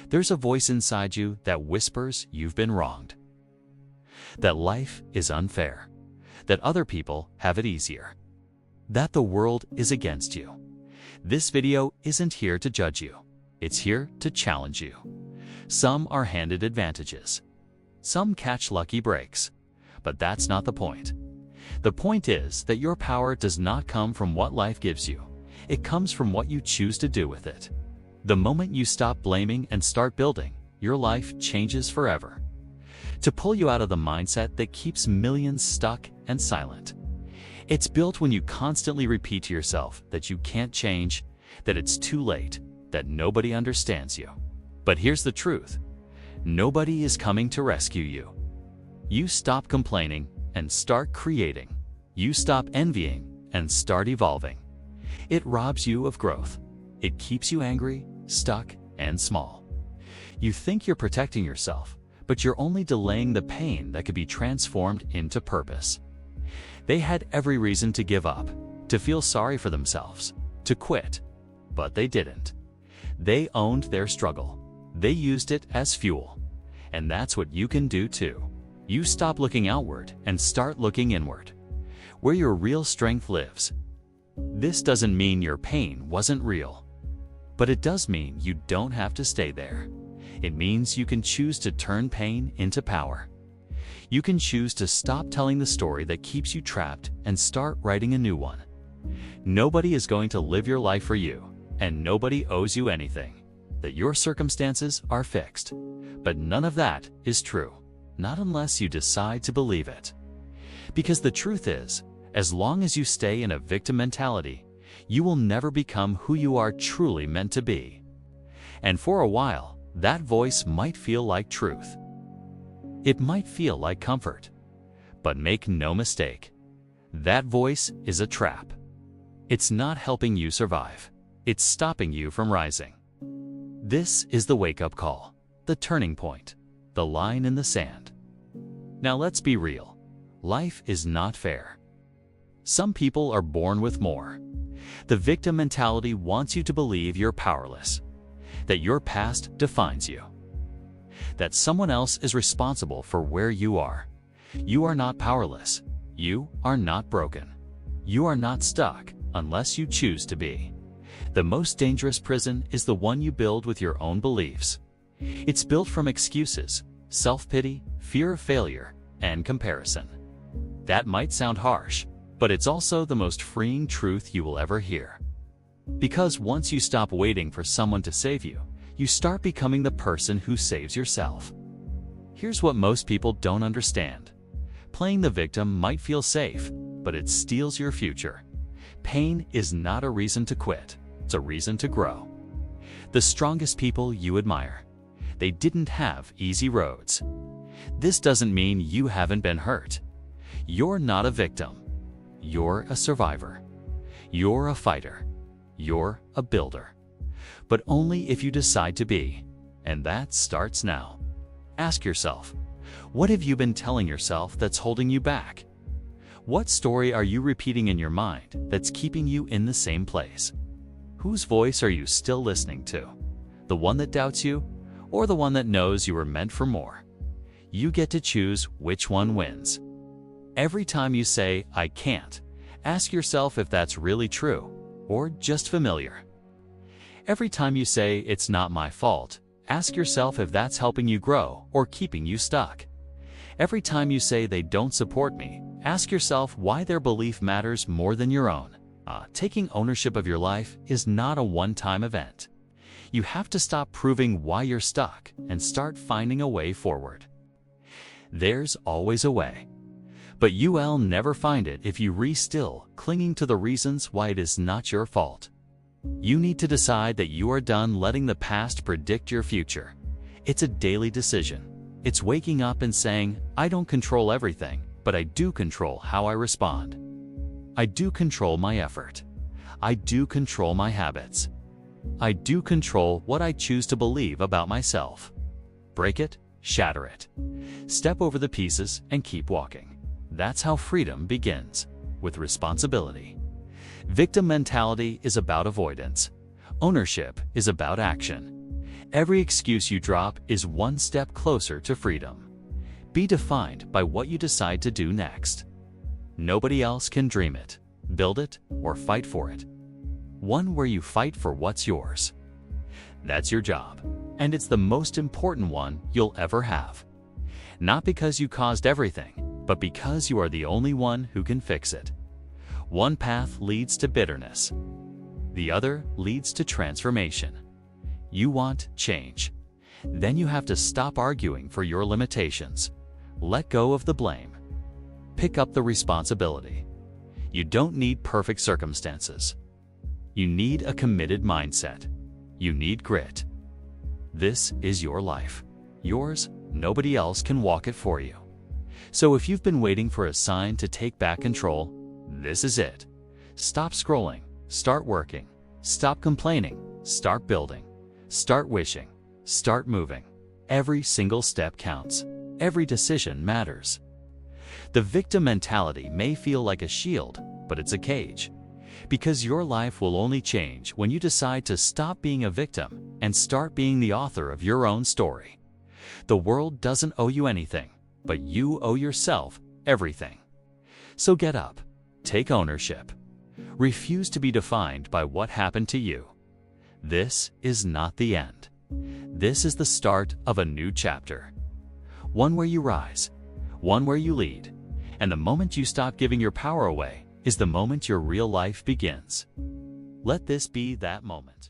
There's a voice inside you that whispers you've been wronged, that life is unfair, that other people have it easier, that the world is against you. This video isn't here to judge you. It's here to challenge you. Some are handed advantages. Some catch lucky breaks. But that's not the point. The point is that your power does not come from what life gives you. It comes from what you choose to do with it. The moment you stop blaming and start building, your life changes forever. To pull you out of the mindset that keeps millions stuck and silent. It's built when you constantly repeat to yourself that you can't change, that it's too late, that nobody understands you. But here's the truth. Nobody is coming to rescue you. You stop complaining and start creating. You stop envying and start evolving. It robs you of growth. It keeps you angry, stuck, and small. You think you're protecting yourself, but you're only delaying the pain that could be transformed into purpose. They had every reason to give up, to feel sorry for themselves, to quit, but they didn't. They owned their struggle. They used it as fuel. And that's what you can do too. You stop looking outward and start looking inward, where your real strength lives. This doesn't mean your pain wasn't real, but it does mean you don't have to stay there. It means you can choose to turn pain into power. You can choose to stop telling the story that keeps you trapped and start writing a new one. Nobody is going to live your life for you, and nobody owes you anything. That your circumstances are fixed. But none of that is true, not unless you decide to believe it. Because the truth is, as long as you stay in a victim mentality, you will never become who you are truly meant to be. And for a while, that voice might feel like truth. It might feel like comfort. But make no mistake, that voice is a trap. It's not helping you survive. It's stopping you from rising. This is the wake-up call, the turning point, the line in the sand. Now let's be real. Life is not fair. Some people are born with more. The victim mentality wants you to believe you're powerless, that your past defines you, that someone else is responsible for where you are. You are not powerless. You are not broken. You are not stuck unless you choose to be. The most dangerous prison is the one you build with your own beliefs. It's built from excuses, self-pity, fear of failure, and comparison. That might sound harsh, but it's also the most freeing truth you will ever hear. Because once you stop waiting for someone to save you, you start becoming the person who saves yourself. Here's what most people don't understand. Playing the victim might feel safe, but it steals your future. Pain is not a reason to quit. It's a reason to grow. The strongest people you admire, they didn't have easy roads. This doesn't mean you haven't been hurt. You're not a victim. You're a survivor. You're a fighter. You're a builder. But only if you decide to be. And that starts now. Ask yourself, what have you been telling yourself that's holding you back? What story are you repeating in your mind that's keeping you in the same place? Whose voice are you still listening to? The one that doubts you, or the one that knows you were meant for more? You get to choose which one wins. Every time you say, "I can't," ask yourself if that's really true, or just familiar. Every time you say, "It's not my fault," ask yourself if that's helping you grow or keeping you stuck. Every time you say, "They don't support me," ask yourself why their belief matters more than your own. Taking ownership of your life is not a one-time event. You have to stop proving why you're stuck and start finding a way forward. There's always a way. But you'll never find it if you still clinging to the reasons why it is not your fault. You need to decide that you are done letting the past predict your future. It's a daily decision. It's waking up and saying, "I don't control everything, but I do control how I respond. I do control my effort. I do control my habits. I do control what I choose to believe about myself." Break it, shatter it. Step over the pieces and keep walking. That's how freedom begins, with responsibility. Victim mentality is about avoidance. Ownership is about action. Every excuse you drop is one step closer to freedom. Be defined by what you decide to do next. Nobody else can dream it, build it, or fight for it. One where you fight for what's yours. That's your job, and it's the most important one you'll ever have. Not because you caused everything, but because you are the only one who can fix it. One path leads to bitterness. The other leads to transformation. You want change. Then you have to stop arguing for your limitations. Let go of the blame. Pick up the responsibility. You don't need perfect circumstances. You need a committed mindset. You need grit. This is your life. Yours, nobody else can walk it for you. So if you've been waiting for a sign to take back control, this is it. Stop scrolling. Start working. Stop complaining. Start building. Start wishing. Start moving. Every single step counts. Every decision matters. The victim mentality may feel like a shield, but it's a cage. Because your life will only change when you decide to stop being a victim and start being the author of your own story. The world doesn't owe you anything, but you owe yourself everything. So get up. Take ownership. Refuse to be defined by what happened to you. This is not the end. This is the start of a new chapter. One where you rise, one where you lead, and the moment you stop giving your power away is the moment your real life begins. Let this be that moment.